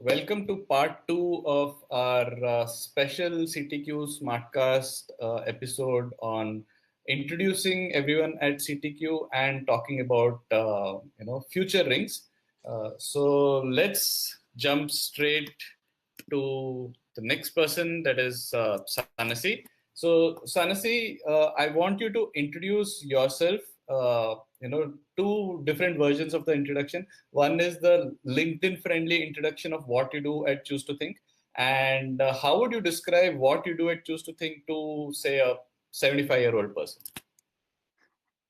Welcome to part two of our special CTQ Smartcast episode on introducing everyone at CTQ and talking about future rings. So let's jump straight to the next person, that is Sanasi. So Sanasi, I want you to introduce yourself. Two different versions of the introduction. One is the LinkedIn friendly introduction of what you do at Choose to Think, and how would you describe what you do at Choose to Think to, say, a 75-year-old person?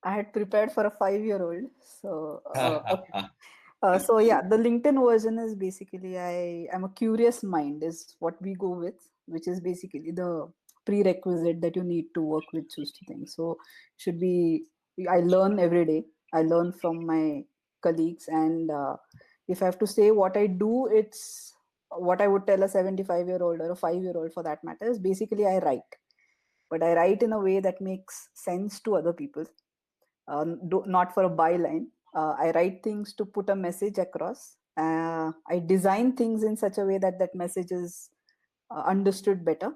I had prepared for a 5-year-old. Okay. So yeah, the LinkedIn version is basically I am a curious mind is what we go with, which is basically the prerequisite that you need to work with Choose to Think. So should be I learn every day. I learn from my colleagues, and if I have to say what I do, it's what I would tell a 75-year-old or a 5-year-old for that matter is basically I write, but I write in a way that makes sense to other people, not for a byline. I write things to put a message across. I design things in such a way that that message is understood better.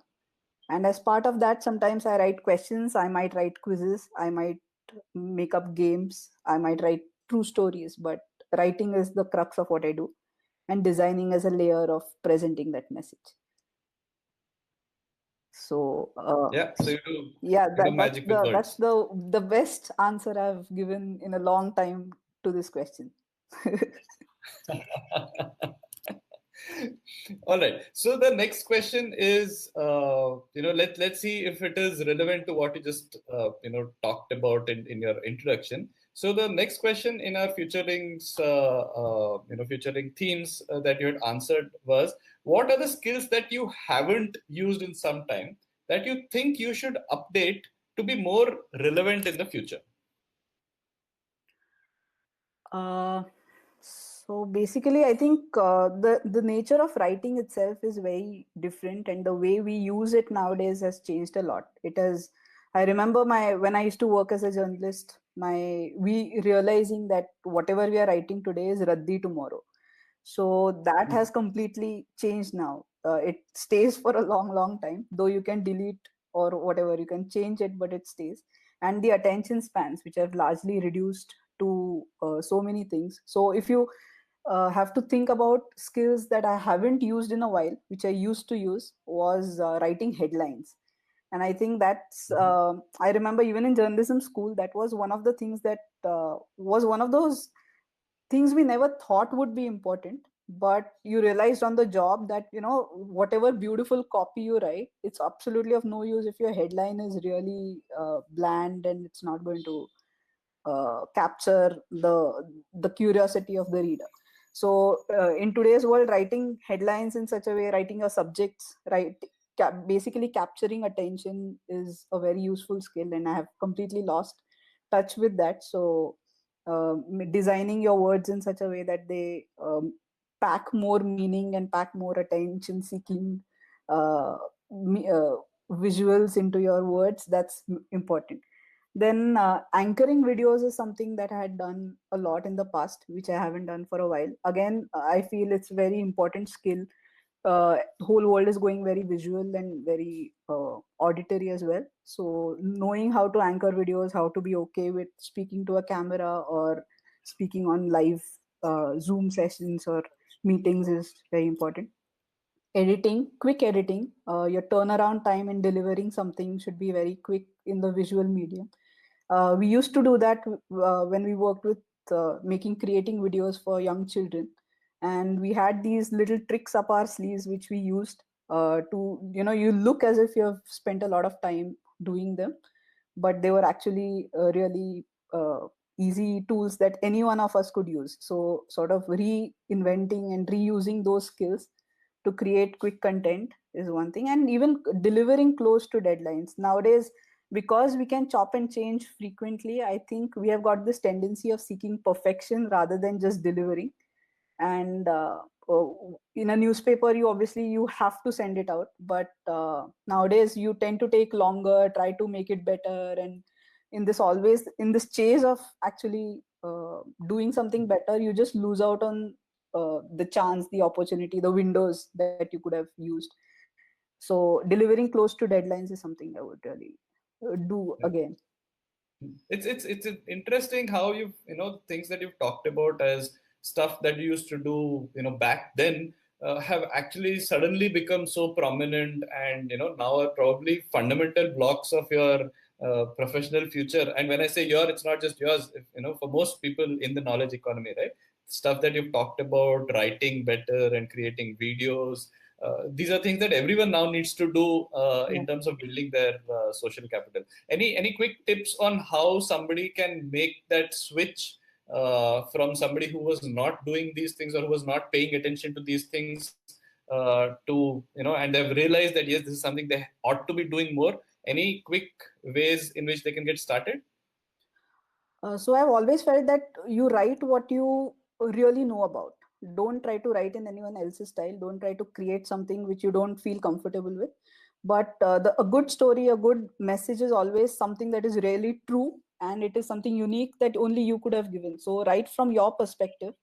And as part of that, sometimes I write questions. I might write quizzes. I might make up games. I might write true stories. But writing is the crux of what I do, and designing as a layer of presenting that message. So Yeah, so yeah, you do that's magic with that's words. the best answer I've given in a long time to this question. All right. So the next question is, let's see if it is relevant to what you just talked about in your introduction. So the next question in our featuring themes that you had answered was, what are the skills that you haven't used in some time that you think you should update to be more relevant in the future? uh, so basically, I think the nature of writing itself is very different, and the way we use it nowadays has changed a lot. It has. I remember my when I used to work as a journalist, my we realizing that whatever we are writing today is raddi tomorrow. So that has completely changed now. It stays for a long time, though you can delete or whatever, you can change it, but it stays. And the attention spans, which have largely reduced to so many things. So if you have to think about skills that I haven't used in a while, which I used to use, was writing headlines. And I think that's, I remember even in journalism school, that was one of the things that was one of those things we never thought would be important, but you realized on the job that whatever beautiful copy you write, it's absolutely of no use if your headline is really bland and it's not going to capture the curiosity of the reader. So in today's world, writing headlines in such a way, writing your subjects right, basically capturing attention is a very useful skill, and I have completely lost touch with that. So designing your words in such a way that they pack more meaning and pack more attention seeking uh, visuals into your words, that's important. Then anchoring videos is something that I had done a lot in the past, which I haven't done for a while. Again, I feel it's a very important skill. Whole world is going very visual and very auditory as well. So knowing how to anchor videos, how to be okay with speaking to a camera or speaking on live Zoom sessions or meetings is very important. Editing, quick editing, your turnaround time in delivering something should be very quick in the visual medium. We used to do that when we worked with creating videos for young children, and we had these little tricks up our sleeves which we used to, you look as if you have spent a lot of time doing them, but they were actually really easy tools that any one of us could use. So sort of reinventing and reusing those skills to create quick content is one thing, and even delivering close to deadlines nowadays, because we can chop and change frequently. I think we have got this tendency of seeking perfection rather than just delivering. And in a newspaper, you have to send it out, but nowadays you tend to take longer, try to make it better, and in this chase of actually doing something better, you just lose out on the chance, the opportunity, the windows that you could have used. So delivering close to deadlines is something I would really do again. It's interesting how you've, things that you've talked about as stuff that you used to do, back then, have actually suddenly become so prominent, and now are probably fundamental blocks of your professional future. And when I say your, it's not just yours. For most people in the knowledge economy, right? Stuff that you've talked about, writing better and creating videos. These are things that everyone now needs to do in terms of building their social capital. Any quick tips on how somebody can make that switch from somebody who was not doing these things or who was not paying attention to these things to, and they've realized that yes, this is something they ought to be doing more. Any quick ways in which they can get started? So I've always felt that you write what you really know about. Don't try to write in anyone else's style. Don't try to create something which you don't feel comfortable with. But a good story, a good message is always something that is really true, and it is something unique that only you could have given. So write from your perspective.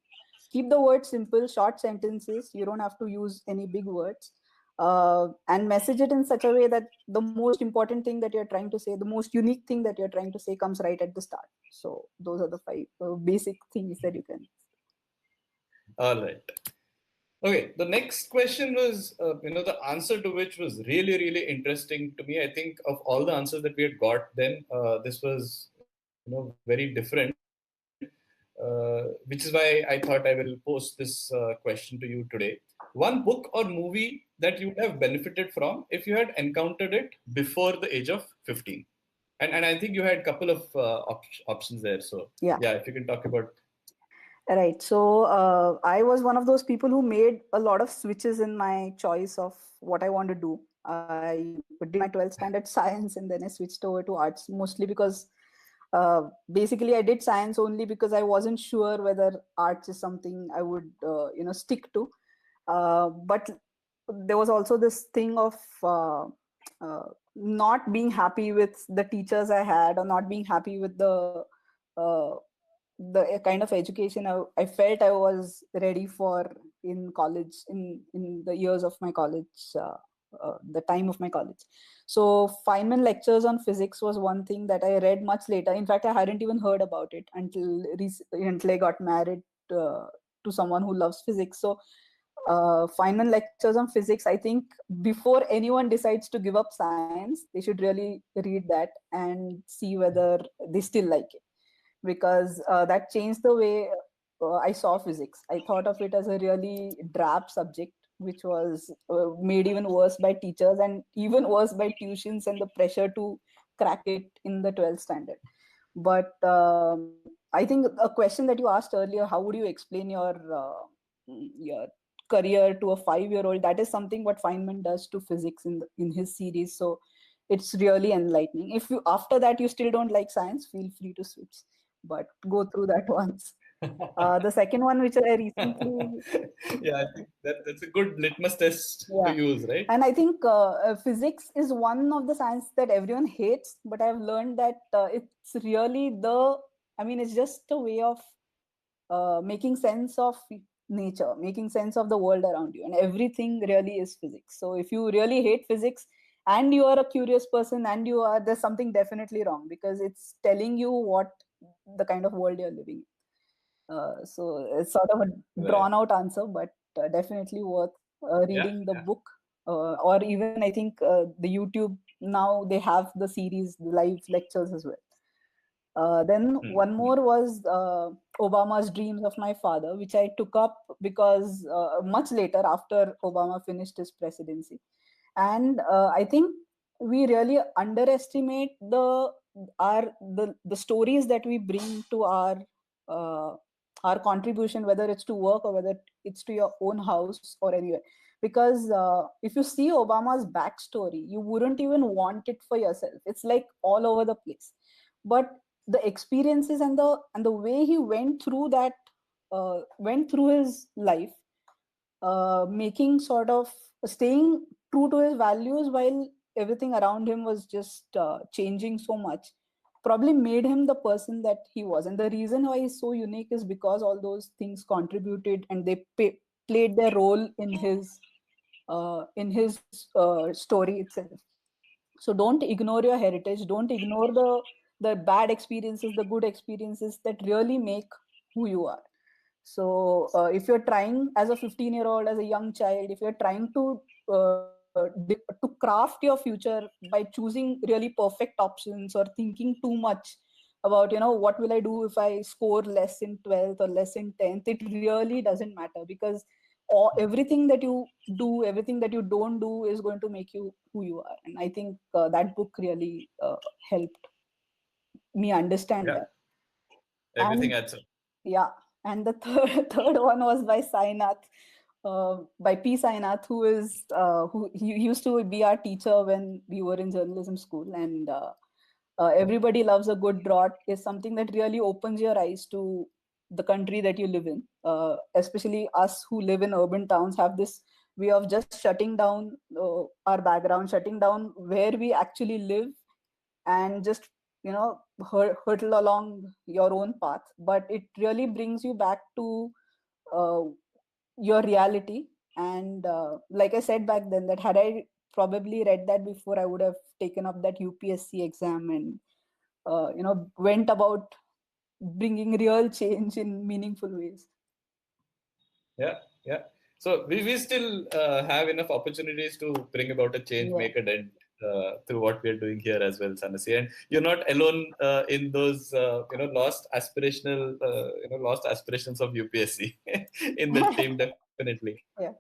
Keep the words simple, short sentences. You don't have to use any big words. And message it in such a way that the most important thing that you're trying to say, the most unique thing that you're trying to say, comes right at the start. So those are the five basic things that you can. All right. Okay, the next question was, the answer to which was really, really interesting to me. I think of all the answers that we had got, then this was, very different, which is why I thought I will post this question to you today. One book or movie that you would have benefited from if you had encountered it before the age of 15. And I think you had a couple of options there. So, Yeah. yeah, if you can talk about. Right. So I was one of those people who made a lot of switches in my choice of what I want to do. I did my 12th standard science and then I switched over to arts, mostly because basically I did science only because I wasn't sure whether arts is something I would stick to. But there was also this thing of not being happy with the teachers I had, or not being happy with uh, the kind of education I felt I was ready for in college, in the years of my college, the time of my college. So Feynman lectures on physics was one thing that I read much later. In fact, I hadn't even heard about it until I got married to someone who loves physics. So Feynman lectures on physics, I think before anyone decides to give up science, they should really read that and see whether they still like it, because that changed the way I saw physics. I thought of it as a really drab subject, which was made even worse by teachers and even worse by tuitions and the pressure to crack it in the 12th standard. But I think a question that you asked earlier, how would you explain your career to a 5-year-old? That is something what Feynman does to physics in his series. So it's really enlightening. If you after that you still don't like science, feel free to switch, but go through that once. The second one, which I recently, Yeah, I think that's a good litmus test to yeah, use, right? and I think physics is one of the science that everyone hates, but I've learned that it's really I mean, it's just a way of making sense of nature, making sense of the world around you, and everything really is physics. So if you really hate physics and you are a curious person, and there's something definitely wrong, because it's telling you what the kind of world you're living in. So it's sort of a Right. drawn out answer, but definitely worth Yeah. reading the book. Or even I think the YouTube, now they have the series, the live lectures as well. Then one Hmm. more was Obama's Dreams of My Father, which I took up because much later, after Obama finished his presidency. And I think we really underestimate the stories that we bring to uh, our contribution, whether it's to work or whether it's to your own house or anywhere. Because if you see Obama's backstory, you wouldn't even want it for yourself. It's like all over the place. But the experiences and the way he went through his life, making sort of staying true to his values while everything around him was just changing so much. probably made him the person that he was. And the reason why he's so unique is because all those things contributed and they played their role in his story itself. So don't ignore your heritage, don't ignore the bad experiences, the good experiences that really make who you are. So if you're trying as a 15-year-old, as a young child, if you're trying to craft your future by choosing really perfect options or thinking too much about, what will I do if I score less in 12th or less in 10th, it really doesn't matter, because everything that you do, everything that you don't do is going to make you who you are. And I think that book really helped me understand Yeah, that. everything And adds up. yeah, and the third one was by Sainath, by P. Sainath, who is who he used to be our teacher when we were in journalism school. And everybody loves a good drought is something that really opens your eyes to the country that you live in. Especially us who live in urban towns have this way of just shutting down our background, shutting down where we actually live, and just hurtle along your own path. But it really brings you back to uh, your reality. And like I said back then, that had I probably read that before, I would have taken up that UPSC exam and went about bringing real change in meaningful ways. Yeah, yeah. So we still have enough opportunities to bring about a change, Yeah. make a dent through what we are doing here as well, Sanasi. And you're not alone in those lost aspirations of UPSC in the team, definitely. Yeah.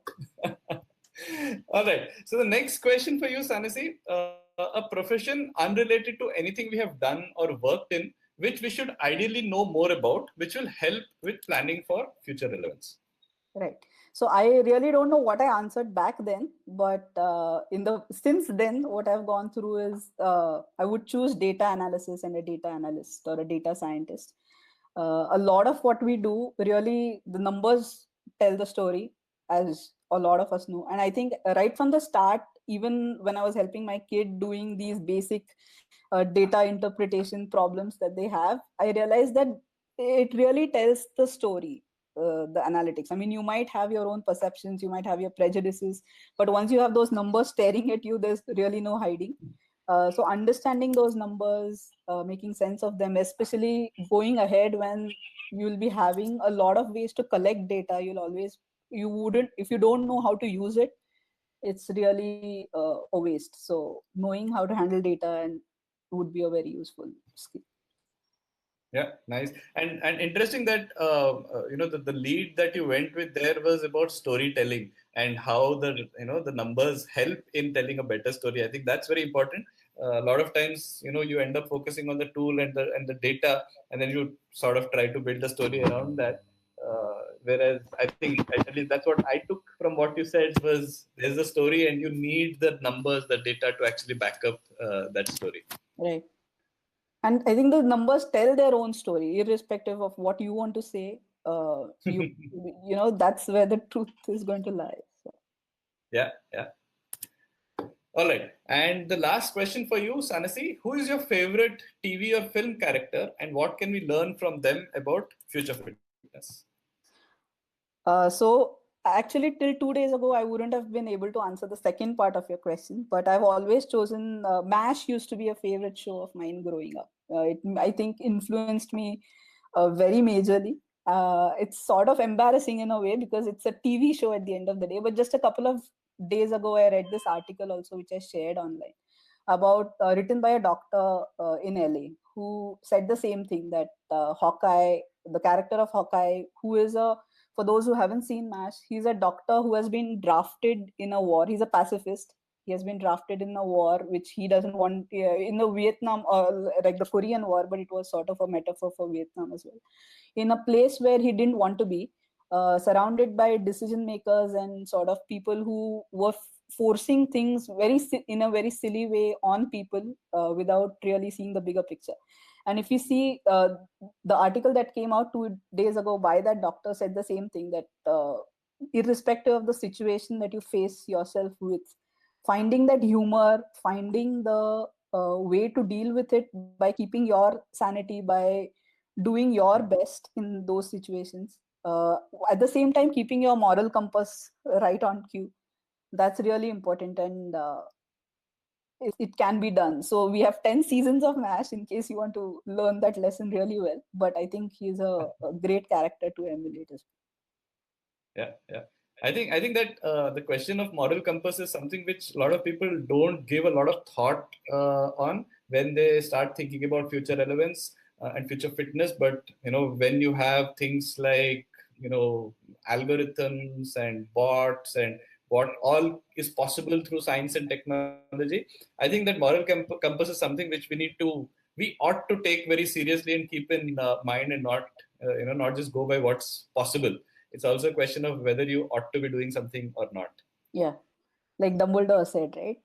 All right. So the next question for you, Sanasi, a profession unrelated to anything we have done or worked in, which we should ideally know more about, which will help with planning for future relevance. Right. So I really don't know what I answered back then, but in the since then, what I've gone through is I would choose data analysis and a data analyst or a data scientist. A lot of what we do, really, the numbers tell the story, as a lot of us know. And I think right from the start, even when I was helping my kid doing these basic data interpretation problems that they have, I realized that it really tells the story, the analytics. I mean, you might have your own perceptions, you might have your prejudices, but once you have those numbers staring at you, there's really no hiding. So understanding those numbers, making sense of them, especially going ahead when you'll be having a lot of ways to collect data, you wouldn't, if you don't know how to use it, it's really a waste. So knowing how to handle data and would be a very useful skill. Yeah, nice. And interesting that the lead that you went with there was about storytelling and how the numbers help in telling a better story. I think that's very important. A lot of times, you end up focusing on the tool and the data, and then you sort of try to build a story around that. Whereas I think at least that's what I took from what you said was there's a story and you need the numbers, the data to actually back up that story. Right. And I think the numbers tell their own story, irrespective of what you want to say. That's where the truth is going to lie. So. Yeah, yeah. All right. And the last question for you, Sanasi, who is your favorite TV or film character and what can we learn from them about future fitness? So actually, till 2 days ago, I wouldn't have been able to answer the second part of your question. But I've always chosen MASH. Used to be a favorite show of mine growing up. It, I think, influenced me very majorly. It's sort of embarrassing in a way because it's a TV show at the end of the day. But just a couple of days ago, I read this article also, which I shared online, about written by a doctor in LA, who said the same thing, that Hawkeye, the character of Hawkeye, who is a, for those who haven't seen MASH, he's a doctor who has been drafted in a war. He's a pacifist. He has been drafted in a war which he doesn't want, in the Vietnam, like the Korean War, but it was sort of a metaphor for Vietnam as well. In a place where he didn't want to be, surrounded by decision makers and sort of people who were forcing things in a very silly way on people without really seeing the bigger picture. And if you see the article that came out 2 days ago by that doctor said the same thing, that irrespective of the situation that you face yourself with, finding that humor, finding the way to deal with it by keeping your sanity, by doing your best in those situations. At the same time, keeping your moral compass right on cue. That's really important, and it can be done. So we have 10 seasons of MASH in case you want to learn that lesson really well. But I think he's a great character to emulate as Yeah, yeah. I think that the question of moral compass is something which a lot of people don't give a lot of thought on when they start thinking about future relevance and future fitness. But when you have things like algorithms and bots and what all is possible through science and technology, I think that moral compass is something which we ought to take very seriously and keep in mind, and not just go by what's possible. It's also a question of whether you ought to be doing something or not. yeah. Like Dumbledore said, right?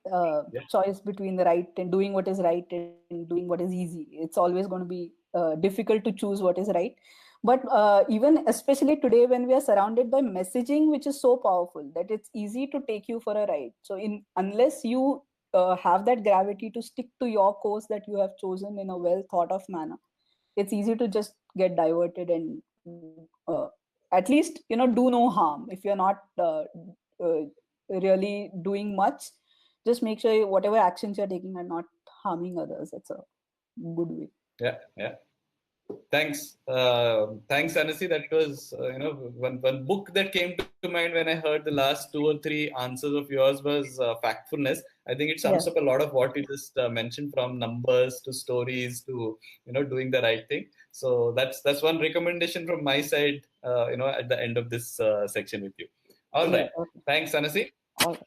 Yeah, Choice between the right and doing what is right and doing what is easy. It's always going to be difficult to choose what is right. But even especially today, when we are surrounded by messaging, which is so powerful that it's easy to take you for a ride. So, unless you have that gravity to stick to your course that you have chosen in a well thought of manner, it's easy to just get diverted and at least do no harm. If you're not uh, really doing much, just make sure whatever actions you're taking are not harming others. That's a good way. yeah, yeah. Thanks, Anasi. That was one book that came to mind when I heard the last two or three answers of yours was Factfulness. I think it sums Yeah, up a lot of what you just mentioned, from numbers to stories to doing the right thing. So that's one recommendation from my side. At the end of this section with you. All yeah. right. Okay. Thanks, Anasi. All right.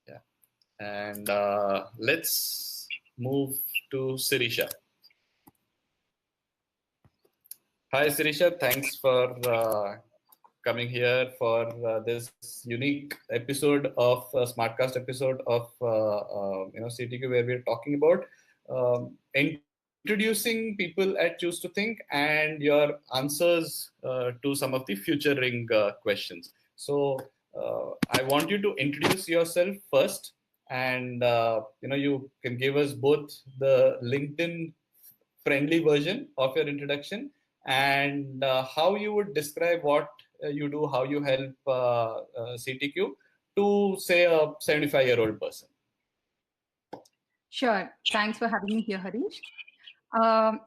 Yeah. And let's move to Sirisha. Hi, Sirisha. Thanks for coming here for this unique episode of Smartcast episode of CTQ, where we're talking about introducing people at Choose to Think and your answers to some of the future-ring questions. So I want you to introduce yourself first, and you can give us both the LinkedIn friendly version of your introduction and how you would describe what you do, how you help CTQ to, say, a 75-year-old person. Sure. Thanks for having me here, Harish.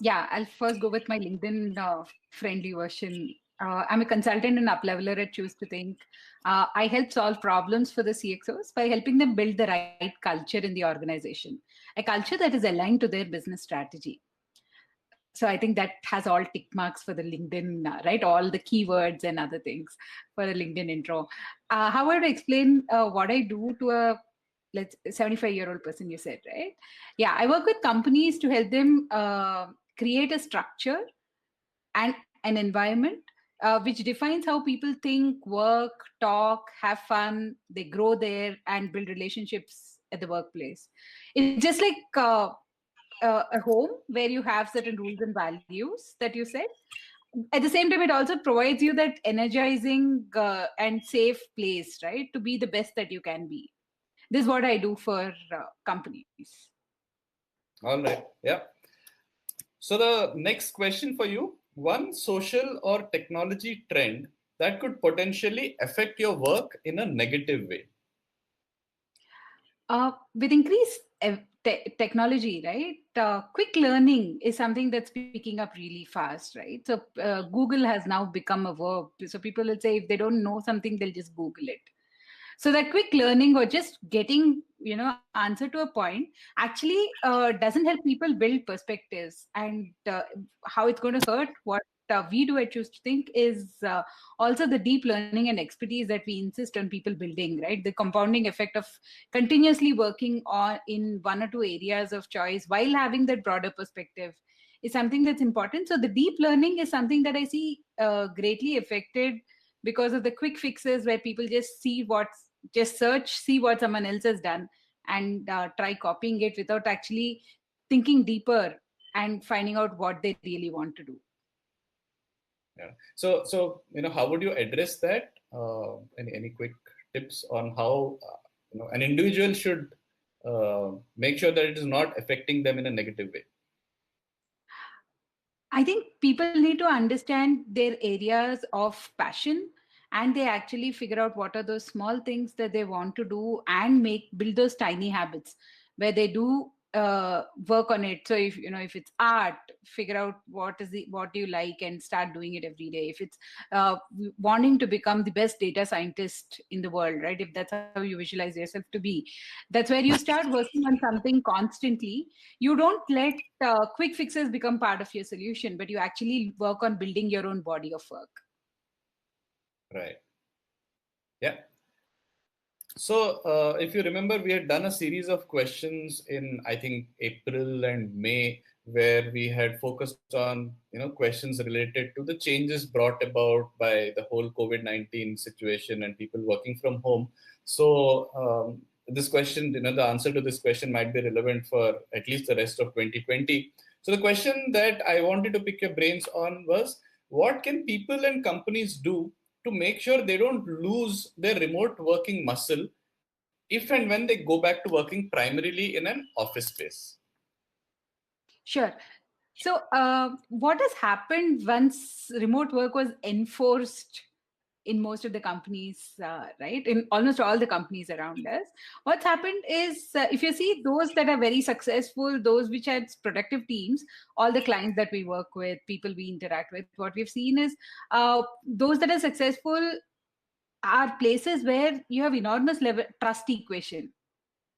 Yeah, I'll first go with my LinkedIn friendly version. I'm a consultant and upleveler at Choose to Think. I help solve problems for the CXOs by helping them build the right culture in the organization, a culture that is aligned to their business strategy. So I think that has all tick marks for the LinkedIn, right? All the keywords and other things for a LinkedIn intro. How would I explain what I do to a 75-year-old person? You said, right? Yeah, I work with companies to help them create a structure and an environment which defines how people think, work, talk, have fun, they grow there, and build relationships at the workplace. It's just like a home where you have certain rules and values that you set. At the same time, it also provides you that energizing and safe place, right, to be the best that you can be. This is what I do for companies. All right. Yeah. So the next question for you: one social or technology trend that could potentially affect your work in a negative way. With increased technology, right? Quick learning is something that's picking up really fast, right? So Google has now become a verb. So people will say if they don't know something, they'll just Google it. So that quick learning or just getting answer to a point actually doesn't help people build perspectives. And how it's going to hurt what we do at Choose to Think is also the deep learning and expertise that we insist on people building, right? The compounding effect of continuously working on in one or two areas of choice while having that broader perspective is something that's important. So the deep learning is something that I see greatly affected because of the quick fixes where people just search, see what someone else has done, and try copying it without actually thinking deeper and finding out what they really want to do. Yeah. So how would you address that? Any quick tips on how an individual should make sure that it is not affecting them in a negative way? I think people need to understand their areas of passion, and they actually figure out what are those small things that they want to do and make build those tiny habits where they do work on it. So if it's art, figure out what do you like and start doing it every day. If it's uh, wanting to become the best data scientist in the world, right? If that's how you visualize yourself to be, that's where you start working on something constantly. You don't let quick fixes become part of your solution, but you actually work on building your own body of work. Right. Yeah. So, if you remember, we had done a series of questions in, I think, April and May, where we had focused on, questions related to the changes brought about by the whole COVID-19 situation and people working from home. So, this question, the answer to this question might be relevant for at least the rest of 2020. So, the question that I wanted to pick your brains on was, what can people and companies do to make sure they don't lose their remote working muscle if and when they go back to working primarily in an office space? Sure. So, what has happened once remote work was enforced in most of the companies, right? In almost all the companies around us, what's happened is if you see those that are very successful, those which had productive teams, all the clients that we work with, people we interact with, what we've seen is those that are successful are places where you have enormous level trust equation,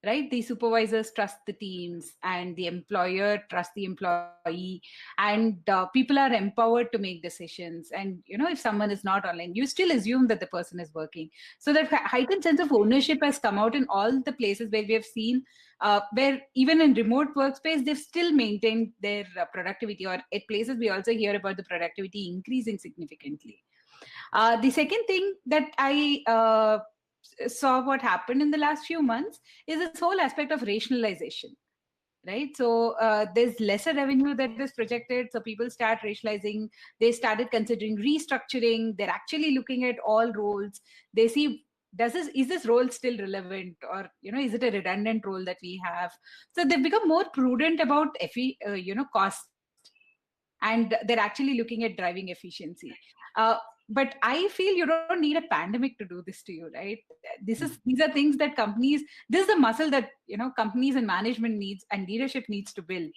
right? The supervisors trust the teams and the employer trust the employee, and people are empowered to make decisions. And if someone is not online, you still assume that the person is working. So that heightened sense of ownership has come out in all the places where we have seen where even in remote workspace they've still maintained their productivity, or at places we also hear about the productivity increasing significantly. The second thing that I saw what happened in the last few months is this whole aspect of rationalization, right? So there's lesser revenue that is projected, so people start rationalizing. They started considering restructuring. They're actually looking at all roles. They see, is this role still relevant, or is it a redundant role that we have? So they've become more prudent about cost, and they're actually looking at driving efficiency. uh, but I feel you don't need a pandemic to do this to you, right? These are things that companies, this is the muscle that companies and management needs and leadership needs to build,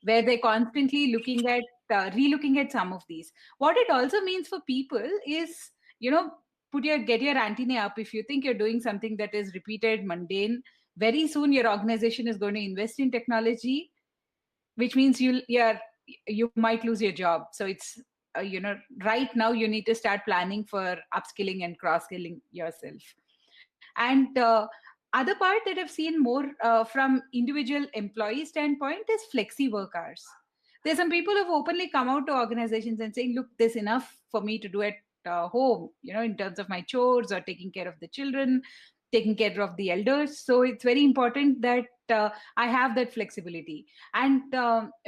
where they're constantly looking at relooking at some of these. What it also means for people is, get your antennae up. If you think you're doing something that is repeated, mundane, very soon your organization is going to invest in technology, which means you might lose your job. So it's right now you need to start planning for upskilling and cross skilling yourself. And other part that I've seen more from individual employee standpoint is flexi work hours. There's some people who've openly come out to organizations and saying, look, there's enough for me to do at home, in terms of my chores or taking care of the children, taking care of the elders. So it's very important that I have that flexibility. And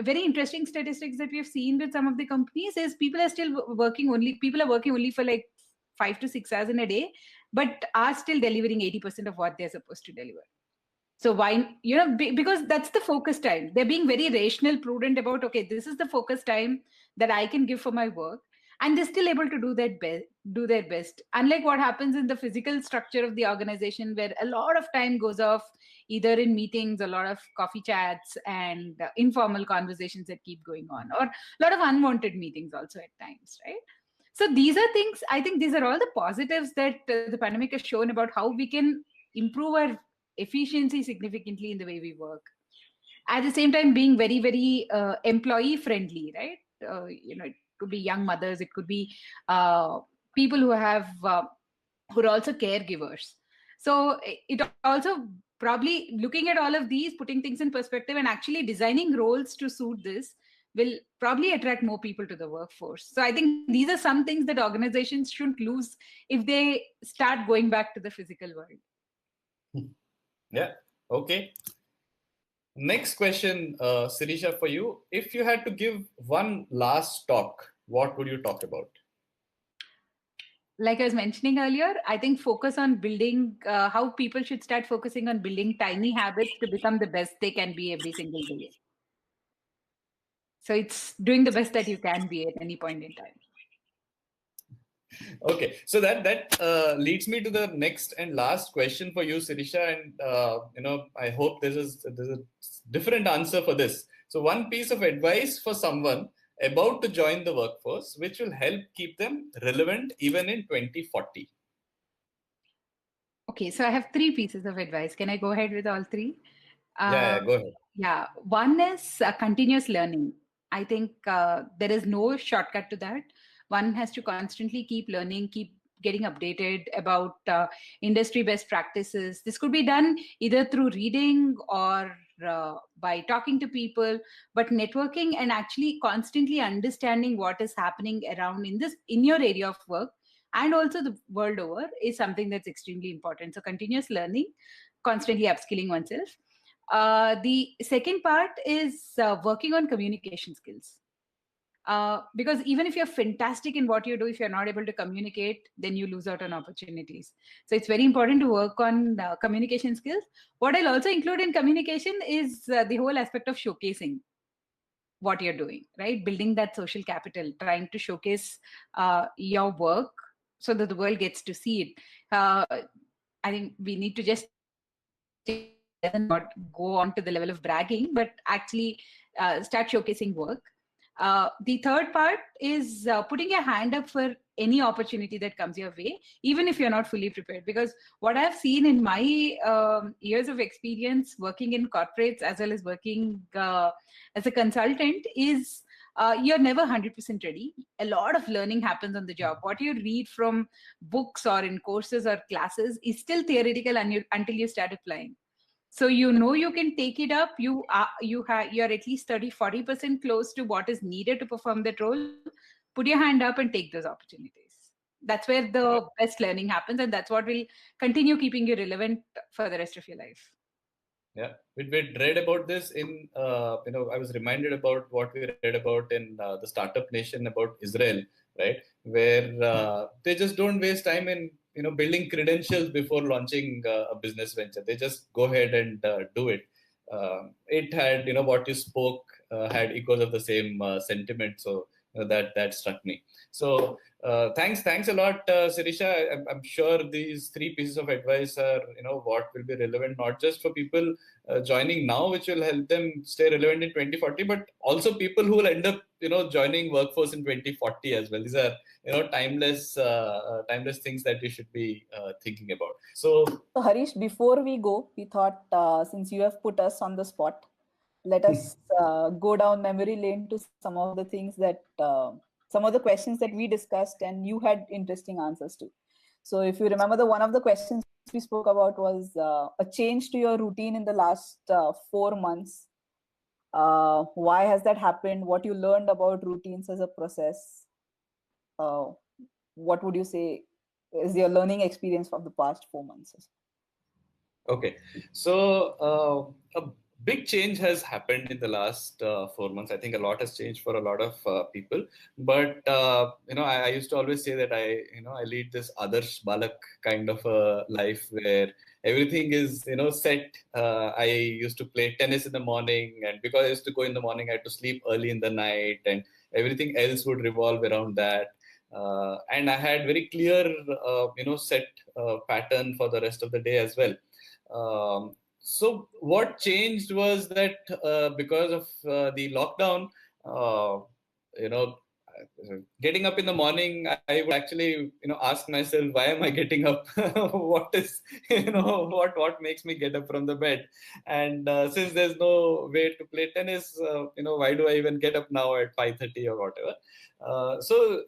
very interesting statistics that we've seen with some of the companies is people are working only for like 5 to 6 hours in a day, but are still delivering 80% of what they're supposed to deliver. So why, because that's the focus time. They're being very rational, prudent about, okay, this is the focus time that I can give for my work. And they're still able to do their best. Unlike what happens in the physical structure of the organization, where a lot of time goes off either in meetings, a lot of coffee chats, and informal conversations that keep going on, or a lot of unwanted meetings also at times, right? So these are things, I think these are all the positives that the pandemic has shown about how we can improve our efficiency significantly in the way we work. At the same time, being very, very employee friendly, right? It could be young mothers, it could be people who are also caregivers. So it also probably looking at all of these, putting things in perspective, and actually designing roles to suit this will probably attract more people to the workforce. So I think these are some things that organizations shouldn't lose if they start going back to the physical world. Yeah. Okay. Next question, Sirisha, for you. If you had to give one last talk, what would you talk about? like I was mentioning earlier, I think focus on building how people should start focusing on building tiny habits to become the best they can be every single day. So it's doing the best that you can be at any point in time. Okay, so that leads me to the next and last question for you, Sirisha, and I hope there's a different answer for this. So, one piece of advice for someone about to join the workforce, which will help keep them relevant even in 2040. Okay, so I have three pieces of advice. Can I go ahead with all three? Yeah, go ahead. Yeah, one is continuous learning. I think there is no shortcut to that. One has to constantly keep learning, keep getting updated about industry best practices. This could be done either through reading or by talking to people, but networking and actually constantly understanding what is happening around in your area of work and also the world over is something that's extremely important. So continuous learning, constantly upskilling oneself. The second part is working on communication skills. Because even if you're fantastic in what you do, if you're not able to communicate, then you lose out on opportunities. So it's very important to work on communication skills. What I'll also include in communication is the whole aspect of showcasing what you're doing, right? Building that social capital, trying to showcase your work so that the world gets to see it. I think we need to just take it one step further and not go on to the level of bragging, but actually start showcasing work. The third part is putting your hand up for any opportunity that comes your way, even if you're not fully prepared. Because what I've seen in my years of experience working in corporates as well as working as a consultant is you're never 100% ready. A lot of learning happens on the job. What you read from books or in courses or classes is still theoretical until you start applying. So you can take it up. You're at least 30-40% close to what is needed to perform that role. Put your hand up and take those opportunities. That's where the best learning happens, and that's what will continue keeping you relevant for the rest of your life. Yeah, we read about this in, I was reminded about what we read about in the Startup Nation about Israel, right? Where they just don't waste time in, building credentials before launching a business venture. They just go ahead and do it. It had, what you spoke had echoes of the same sentiment. So that struck me. So thanks a lot, Sirisha. I'm sure these three pieces of advice are, what will be relevant not just for people joining now, which will help them stay relevant in 2040, but also people who will end up, joining workforce in 2040 as well. These are, timeless things that we should be thinking about. So Harish, before we go, we thought since you have put us on the spot, let us go down memory lane to some of the things that some of the questions that we discussed and you had interesting answers to. So if you remember, the one of the questions we spoke about was a change to your routine in the last 4 months. Why has that happened? What you learned about routines as a process? Uh, what would you say is your learning experience of the past 4 months? okay, so a big change has happened in the last 4 months. I think a lot has changed for a lot of people. But I used to always say that I lead this Adarsh Balak kind of a life where everything is set. I used to play tennis in the morning, and because I used to go in the morning, I had to sleep early in the night, and everything else would revolve around that. And I had very clear, set pattern for the rest of the day as well. So what changed was that because of the lockdown, uh, you know, getting up in the morning, I would actually, ask myself, why am I getting up? What is, what makes me get up from the bed? And since there's no way to play tennis, why do I even get up now at 5:30 or whatever? So,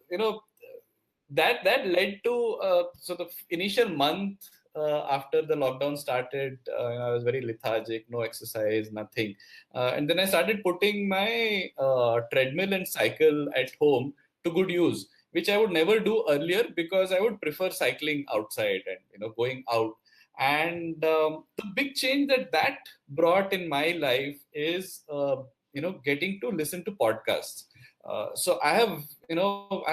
that led to so the initial month after the lockdown started, I was very lethargic, no exercise, nothing. And then I started putting my treadmill and cycle at home to good use, which I would never do earlier because I would prefer cycling outside and going out. And the big change that brought in my life is getting to listen to podcasts. So I've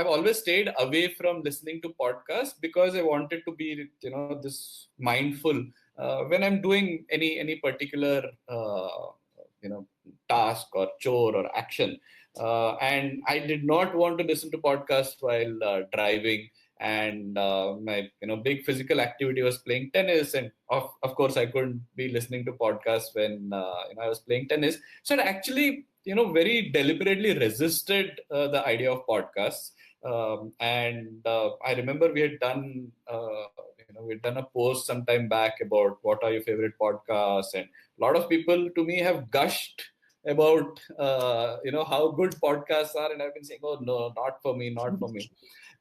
always stayed away from listening to podcasts because I wanted to be, this mindful when I'm doing any particular, task or chore or action. And I did not want to listen to podcasts while driving. And my big physical activity was playing tennis, and of course I couldn't be listening to podcasts when I was playing tennis. So it actually very deliberately resisted the idea of podcasts. And I remember we had done a post some time back about what are your favorite podcasts, and a lot of people to me have gushed about how good podcasts are, and I've been saying, oh no, not for me, not for me.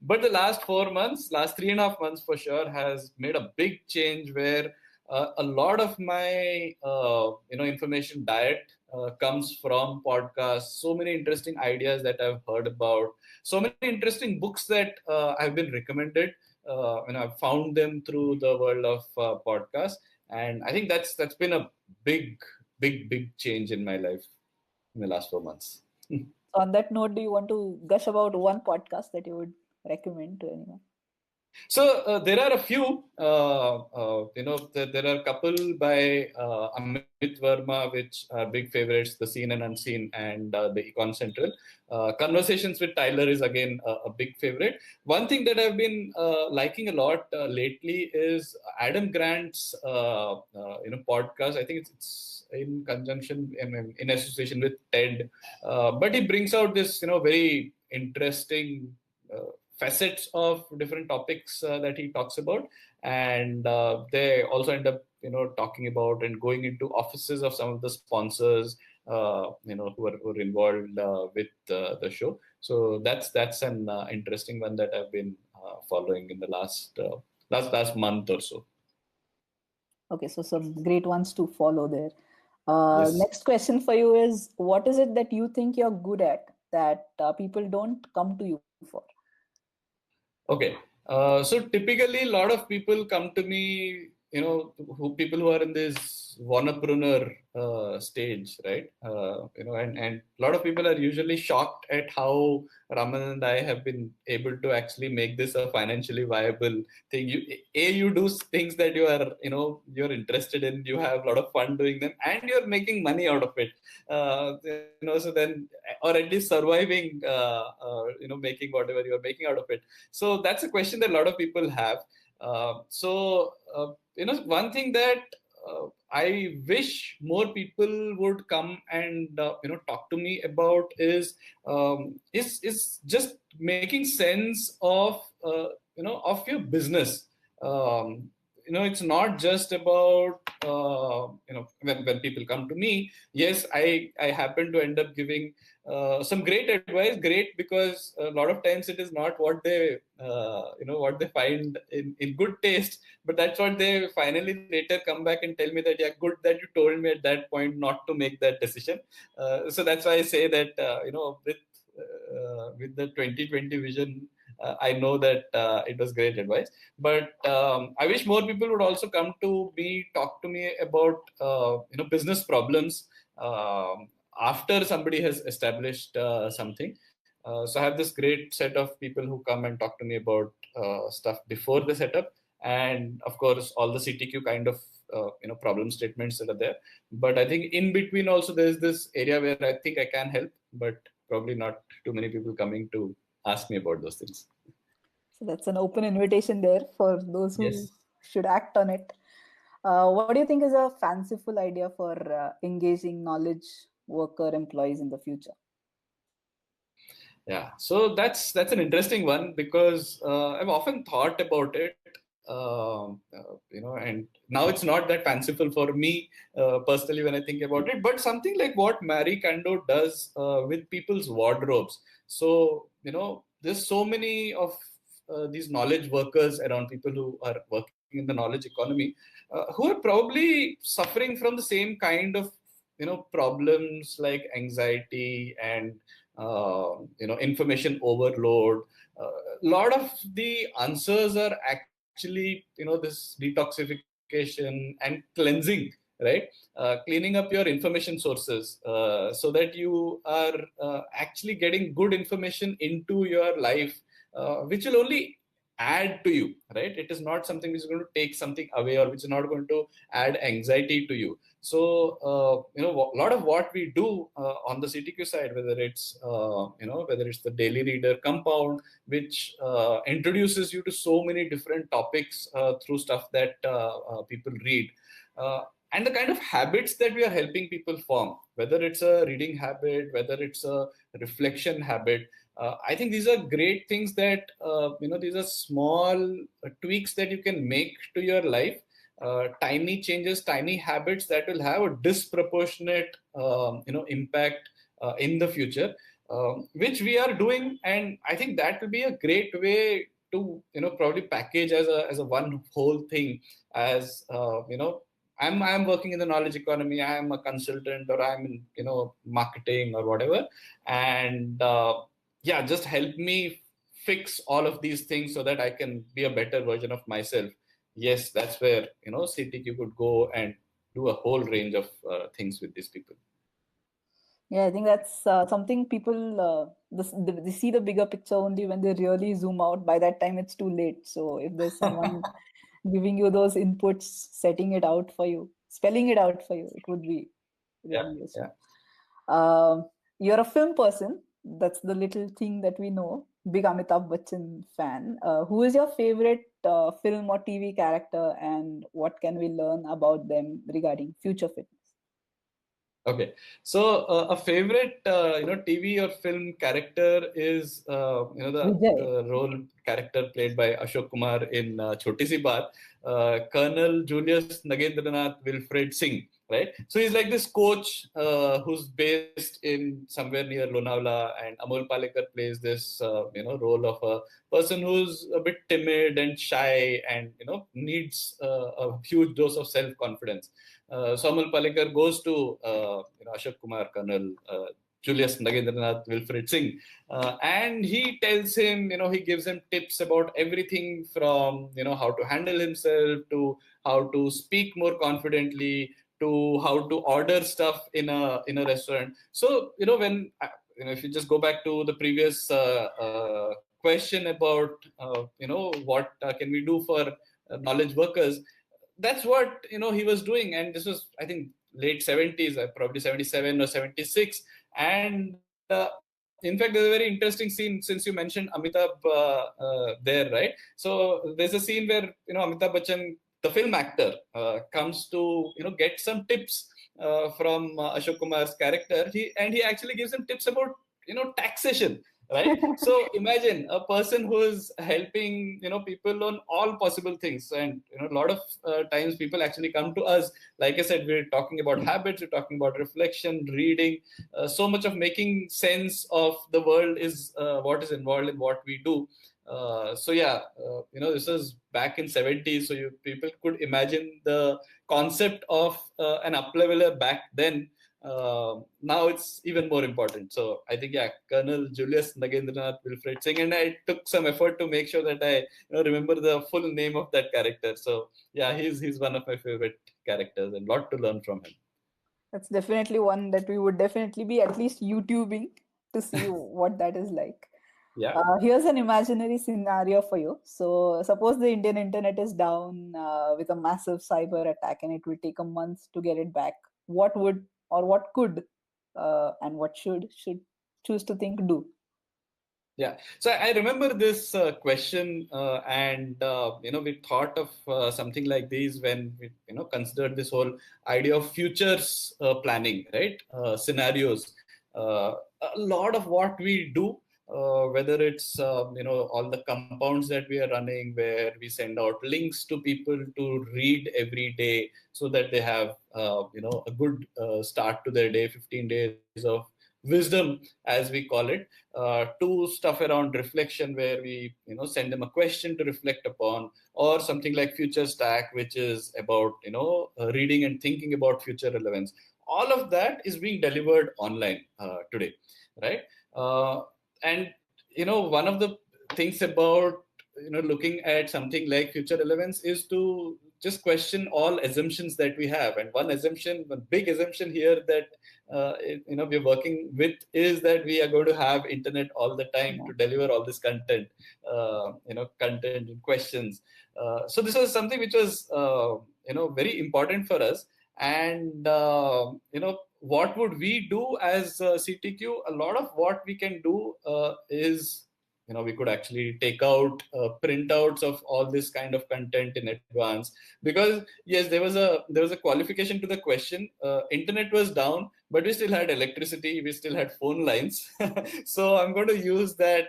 But the last 4 months, last 3.5 months for sure, has made a big change where a lot of my information diet comes from podcasts. So many interesting ideas that I've heard about, so many interesting books that I've been recommended. I've found them through the world of podcasts, and I think that's been a big change in my life in the last 4 months. So on that note, do you want to gush about one podcast that you would recommend to anyone? So there are a few, there are a couple by Amit Verma, which are big favorites, The Seen and Unseen and the Econ Central. Conversations with Tyler is again a big favorite. One thing that I've been liking a lot lately is Adam Grant's, podcast. I think it's in conjunction, in association with TED. But he brings out this, very interesting facets of different topics that he talks about, and they also end up talking about and going into offices of some of the sponsors who are involved with the show. So that's an interesting one that I've been following in the last month or so. Okay, so some great ones to follow there. Yes. Next question for you is, what is it that you think you're good at that people don't come to you for? Okay. So typically, a lot of people come to me, people who are in this wanapreneur stage, right? And a lot of people are usually shocked at how Raman and I have been able to actually make this a financially viable thing. You do things that you're interested in, you have a lot of fun doing them, and you're making money out of it. So then, or at least surviving, making whatever you're making out of it. So that's a question that a lot of people have. One thing that I wish more people would come and talk to me about is just making sense of your business. It's not just about when people come to me. Yes, I happen to end up giving some great advice. Great, because a lot of times it is not what they find in good taste, but that's what they finally later come back and tell me that, yeah, good that you told me at that point not to make that decision. So that's why I say that with the 2020 vision, I know that it was great advice. But I wish more people would also come to me, talk to me about business problems after somebody has established something. So I have this great set of people who come and talk to me about stuff before the setup, and of course all the CTQ kind of problem statements that are there. But I think in between also there's this area where I think I can help, but probably not too many people coming to ask me about those things. So that's an open invitation there for those who Yes. should act on it. What do you think is a fanciful idea for engaging knowledge worker employees in the future? Yeah, so that's an interesting one because I've often thought about it, and now it's not that fanciful for me personally when I think about it, but something like what Marie Kondo does with people's wardrobes. So there's so many of these knowledge workers around, people who are working in the knowledge economy, who are probably suffering from the same kind of problems like anxiety and information overload. A lot of the answers are actually this detoxification and cleansing right? Cleaning up your information sources so that you are actually getting good information into your life, which will only add to you, right? It is not something which is going to take something away, or which is not going to add anxiety to you. So a lot of what we do on the CTQ side, whether it's whether it's the daily reader compound, which introduces you to so many different topics through stuff that people read, and the kind of habits that we are helping people form, whether it's a reading habit, whether it's a reflection habit. I think these are great things that these are small tweaks that you can make to your life, tiny changes, tiny habits that will have a disproportionate impact in the future, which we are doing. And I think that will be a great way to probably package as a one whole thing, as I'm working in the knowledge economy, I'm a consultant, or I'm in marketing or whatever, and yeah, just help me fix all of these things so that I can be a better version of myself. Yes, that's where CTQ could go and do a whole range of things with these people. Yeah, I think that's something people they see the bigger picture only when they really zoom out. By that time, it's too late. So if there's someone giving you those inputs, setting it out for you, spelling it out for you, it would be Yeah, really useful. yeah. You're a film person. That's the little thing that we know. Big Amitabh Bachchan fan. Who is your favorite film or TV character, and what can we learn about them regarding future fitness? Okay, so a favorite TV or film character is Vijay. the role character played by Ashok Kumar in Choti Si Baat, Colonel Julius Nagendranath Wilfred Singh, right? So he's like this coach who's based in somewhere near Lonavala, and Amol Palekar plays this role of a person who's a bit timid and shy, and needs a huge dose of self confidence. Samal Palekar goes to Ashok Kumar, Colonel Julius Nagendranath Wilfred Singh, and he tells him, he gives him tips about everything from how to handle himself, to how to speak more confidently, to how to order stuff in a restaurant. So when if you just go back to the previous question about what can we do for knowledge workers, that's what he was doing. And this was, I think, late 70s, probably 77 or 76. And in fact, there's a very interesting scene, since you mentioned Amitabh there, right? So there's a scene where Amitabh Bachchan, the film actor, comes to get some tips from Ashok Kumar's character. He actually gives him tips about taxation, right? So imagine a person who is helping people on all possible things. And a lot of times people actually come to us. Like I said, we're talking about habits, we're talking about reflection, reading. So much of making sense of the world is what is involved in what we do. So yeah, this is back in 70s, so people could imagine the concept of an upleveler back then. Now it's even more important. So I think, yeah, Colonel Julius Nagendranath Wilfred Singh, and I took some effort to make sure that I remember the full name of that character. So yeah, he's one of my favorite characters, and lot to learn from him. That's definitely one that we would definitely be at least YouTubing to see what that is like. Yeah. Here's an imaginary scenario for you. So, suppose the Indian internet is down with a massive cyber attack and it will take a month to get it back. What would or what could and what should choose to think do? Yeah. So I remember this question, and we thought of something like these when we considered this whole idea of futures planning, right? Scenarios. A lot of what we do, whether it's all the compounds that we are running, where we send out links to people to read every day, so that they have a good start to their day, 15 days of wisdom, as we call it, to stuff around reflection, where we send them a question to reflect upon, or something like future stack, which is about reading and thinking about future relevance. All of that is being delivered online today, right? And one of the things about looking at something like future relevance is to just question all assumptions that we have. And one big assumption here that we're working with is that we are going to have internet all the time Yeah. to deliver all this content, content and questions. So this was something which was very important for us. And what would we do as CTQ? A lot of what we can do is, we could actually take out printouts of all this kind of content in advance, because yes, there was a qualification to the question. Internet was down, but we still had electricity, we still had phone lines. So I'm going to use that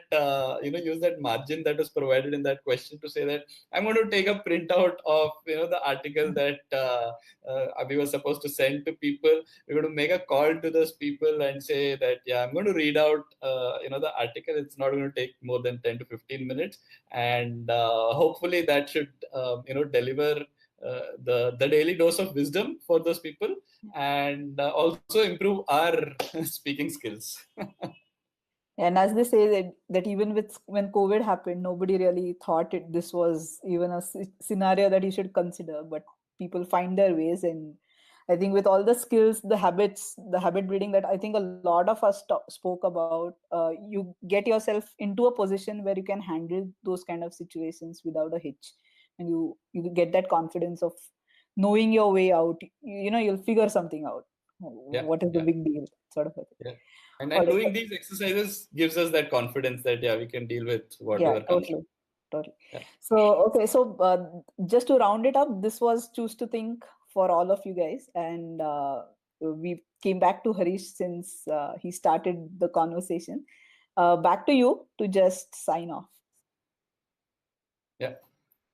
use that margin that was provided in that question to say that I'm going to take a printout of the article that we were supposed to send to people. We're going to make a call to those people and say that, yeah, I'm going to read out the article. It's not going to take more than 10 to 15 minutes, and hopefully that should deliver the daily dose of wisdom for those people, and also improve our speaking skills. And as they say that even with when COVID happened, nobody really thought this was even a scenario that you should consider. But people find their ways, and I think with all the skills, the habits, the habit breeding that I think a lot of us spoke about, you get yourself into a position where you can handle those kind of situations without a hitch, and you get that confidence of knowing your way out. You'll figure something out. Yeah, What is the yeah, big deal, sort of a thing. yeah. And All doing right. these exercises gives us that confidence that, yeah, we can deal with Yeah, whatever comes. totally. Totally. Yeah. So, okay, so just to round it up, this was Choose to Think for all of you guys. And we came back to Harish since he started the conversation. Back to you to just sign off. Yeah.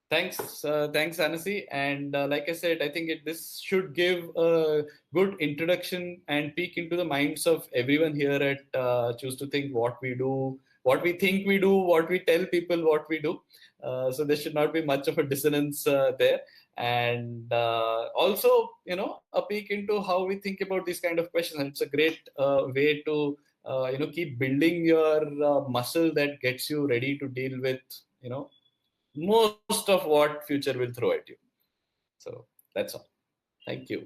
Thanks, Anasi. And like I said, I think this should give a good introduction and peek into the minds of everyone here at Choose to Think, what we do, what we think we do, what we tell people what we do. So there should not be much of a dissonance there. And also, a peek into how we think about these kind of questions. And it's a great way to, keep building your muscle that gets you ready to deal with, most of what future will throw at you. So that's all. Thank you.